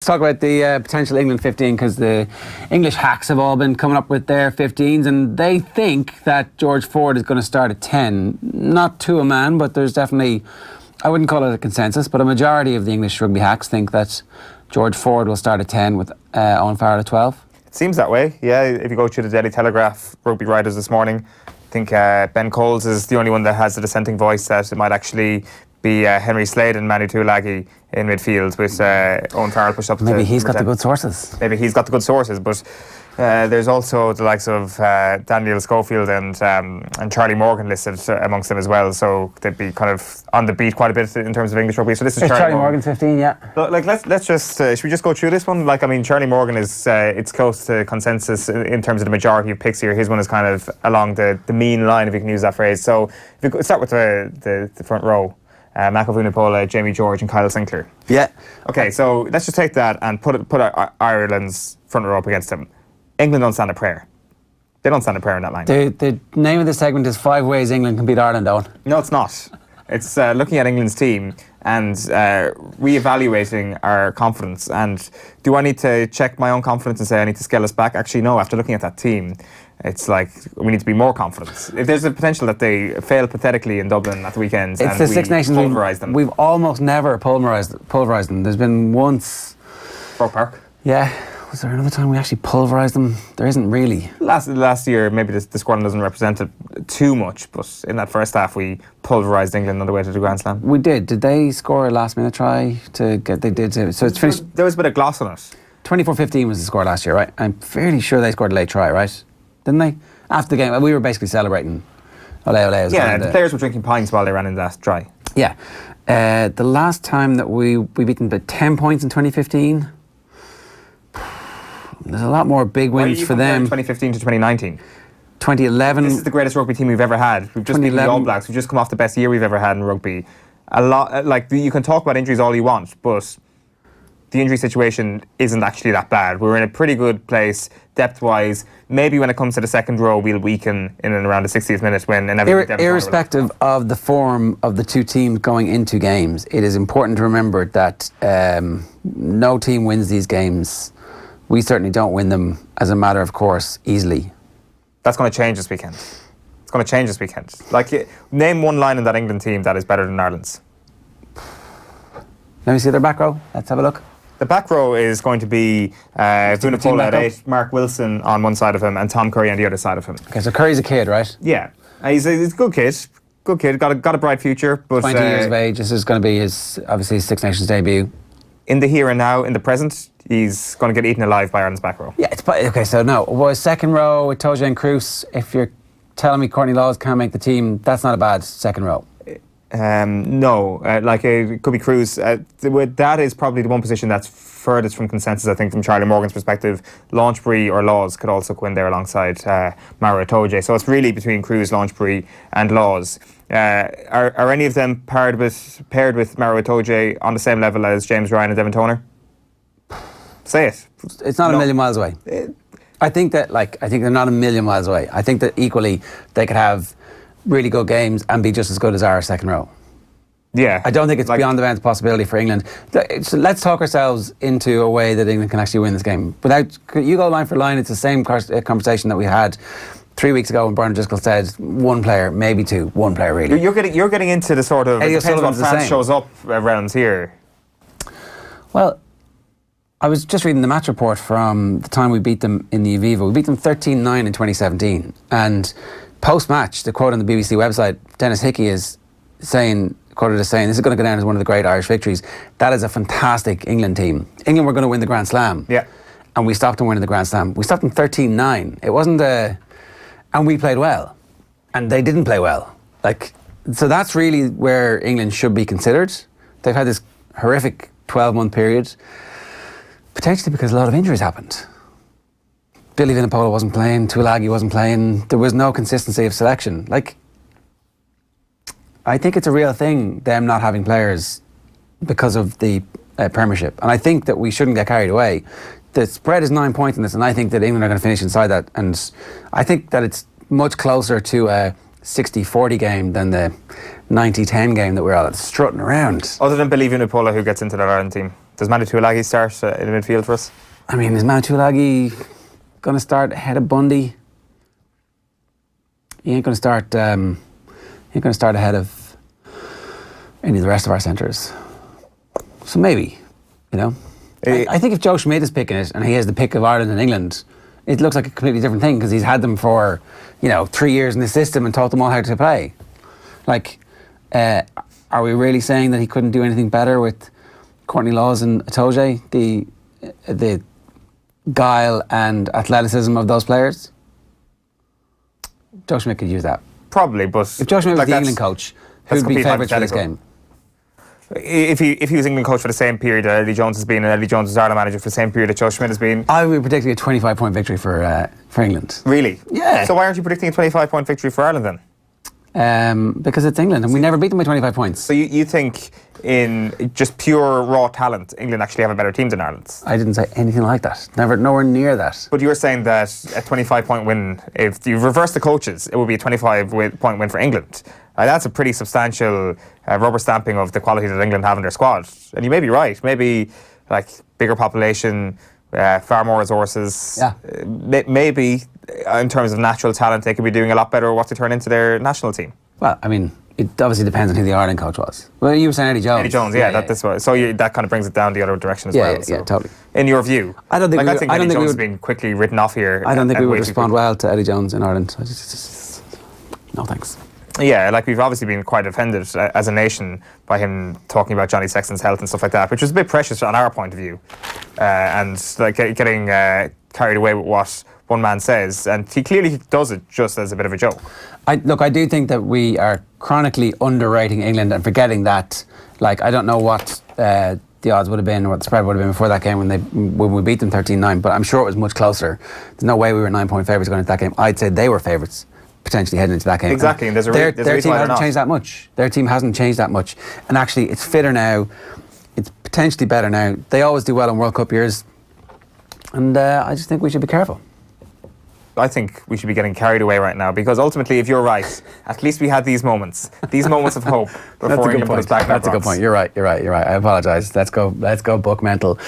Let's talk about the potential England 15, because the English hacks have all been coming up with their 15s, and they think that George Ford is going to start at 10. Not to a man, but there's definitely, I wouldn't call it a consensus, but a majority of the English rugby hacks think that George Ford will start at 10 with Eoin Farrell at 12. It seems that way, yeah. If you go through the Daily Telegraph rugby writers this morning, I think Ben Coles is the only one that has a dissenting voice that it might actually be Henry Slade and Manu Tuilagi in midfield with Eoin Farrell pushed up. Maybe he's got the good sources. Maybe he's got the good sources, but there's also the likes of Daniel Schofield and Charlie Morgan listed amongst them as well, so they'd be kind of on the beat quite a bit in terms of English rugby. So this is Charlie Morgan's 15, yeah. But let's just should we just go through this one? Charlie Morgan is it's close to consensus in terms of the majority of picks here. His one is kind of along the mean line, if you can use that phrase. So if you start with the front row. Makavunipola, Jamie George and Kyle Sinclair. Yeah. Okay, so let's just take that and put Ireland's front row up against them. England don't stand a prayer. They don't stand a prayer in that line. The name of the segment is 5 Ways England Can Beat Ireland, Eoin. No, it's not. It's looking at England's team and re-evaluating our confidence. And do I need to check my own confidence and say I need to scale us back? Actually, no. After looking at that team, it's like we need to be more confident. If there's a potential that they fail pathetically in Dublin at the weekend, it's the Six Nations, pulverise them. We've almost never pulverised them. There's been once. Croke Park. Yeah. Was there another time we actually pulverised them? There isn't really. Last year, maybe the squadron doesn't represent it too much, but in that first half, we pulverised England on the way to the Grand Slam. We did. Did they score a last-minute try to get? They did. So it's finished. There was a bit of gloss on it. 24-15 was the score last year, right? I'm fairly sure they scored a late try, right? Didn't they? After the game, we were basically celebrating. Ole, ole. Yeah, the players were drinking pints while they ran in that try. Yeah. The last time that we beat them by 10 points in 2015, there's a lot more big wins for them. 2015 to 2019. 2011. This is the greatest rugby team we've ever had. We've just beaten the All Blacks. We've just come off the best year we've ever had in rugby. A lot, you can talk about injuries all you want, but the injury situation isn't actually that bad. We're in a pretty good place depth-wise. Maybe when it comes to the second row, we'll weaken in and around the 60th minute when inevitably... Irrespective of the form of the two teams going into games, it is important to remember that no team wins these games. We certainly don't win them as a matter of course easily. That's going to change this weekend. It's going to change this weekend. Name one line in that England team that is better than Ireland's. Let me see their back row. Let's have a look. The back row is going to be Vunipola at 8, Mark Wilson on one side of him, and Tom Curry on the other side of him. Okay, so Curry's a kid, right? Yeah, he's a good kid. Good kid. Got a bright future. But 20 years of age. This is going to be his Six Nations debut. In the here and now, in the present, he's going to get eaten alive by Ireland's back row. Yeah, okay. So no, second row with Toja and Cruz. If you're telling me Courtney Laws can't make the team, that's not a bad second row. No, it could be Cruz. That is probably the one position that's furthest from consensus, I think, from Charlie Morgan's perspective. Launchbury or Laws could also go in there alongside Maro Itoje. So it's really between Cruz, Launchbury and Laws. Are any of them paired with Maro Itoje on the same level as James Ryan and Devin Toner? Say it. It's not a million miles away. I think they're not a million miles away. I think that equally they could have really good games and be just as good as our second row. Yeah. I don't think it's beyond the bounds possibility for England. So let's talk ourselves into a way that England can actually win this game. You go line for line, it's the same conversation that we had 3 weeks ago when Brian Driscoll said one player, maybe two, one player really. You're getting into the sort of, it depends what France shows up rounds here. Well, I was just reading the match report from the time we beat them in the Aviva. We beat them 13-9 in 2017, and post-match, the quote on the BBC website, Dennis Hickey is quoted as saying, this is going to go down as one of the great Irish victories. That is a fantastic England team. England were going to win the Grand Slam. Yeah. And we stopped them winning the Grand Slam. We stopped them 13-9. It wasn't and we played well. And they didn't play well. So that's really where England should be considered. They've had this horrific 12-month period, potentially because a lot of injuries happened. Billy Vunipola wasn't playing, Tuilagi wasn't playing. There was no consistency of selection. I think it's a real thing, them not having players because of the Premiership. And I think that we shouldn't get carried away. The spread is 9 points in this, and I think that England are going to finish inside that. And I think that it's much closer to a 60-40 game than the 90-10 game that we're all strutting around. Other than Billy Vunipola, who gets into that Ireland team Does Manu Tuilagi start in the midfield for us? I mean, is Manu Tuilagi going to start ahead of Bundy? He ain't going to start. He ain't going to start ahead of any of the rest of our centres. So maybe, you know. I think if Joe Schmidt is picking it and he has the pick of Ireland and England, it looks like a completely different thing because he's had them for, 3 years in the system and taught them all how to play. Like, are we really saying that he couldn't do anything better with Courtney Laws and Itoje, the guile and athleticism of those players? Joe Schmidt could use that. Probably, but If Joe Schmidt was the England coach, who'd be favourites for this game? If he was England coach for the same period that Eddie Jones has been, and Eddie Jones was Ireland manager for the same period that Joe Schmidt has been, I would be predicting a 25-point victory for England. Really? Yeah. So why aren't you predicting a 25-point victory for Ireland then? Because it's England, and we never beat them by 25 points. So you think in just pure raw talent, England actually have a better team than Ireland? I didn't say anything like that. Nowhere near that. But you're saying that a 25-point win, if you reverse the coaches, it would be a 25-point win for England. That's a pretty substantial rubber stamping of the quality that England have in their squad. And you may be right. Maybe like bigger population, far more resources. Yeah. Maybe in terms of natural talent, they could be doing a lot better what to turn into their national team. Well, I mean, it obviously depends on who the Ireland coach was. Well, you were saying Eddie Jones. Eddie Jones, this way. So that kind of brings it down the other direction as well. Yeah, totally. In your view, I don't think Eddie Jones has been quickly written off here. I don't think we would respond well to Eddie Jones in Ireland. No thanks. Yeah, like we've obviously been quite offended as a nation by him talking about Johnny Sexton's health and stuff like that, which was a bit precious on our point of view, and like getting carried away with what one man says, and he clearly does it just as a bit of a joke. I do think that we are chronically underrating England and forgetting that. Like, I don't know what the odds would have been or what the spread would have been before that game when we beat them 13-9, but I'm sure it was much closer. There's no way we were 9-point favourites going into that game. I'd say they were favourites potentially heading into that game. Exactly, and their team hasn't changed that much. Their team hasn't changed that much, and actually it's fitter now. It's potentially better now. They always do well in World Cup years, and I just think we should be careful. I think we should be getting carried away right now because ultimately, if you're right, at least we had these moments of hope before England put us back in our box. That's a good point. You're right. I apologise. Let's go book mental.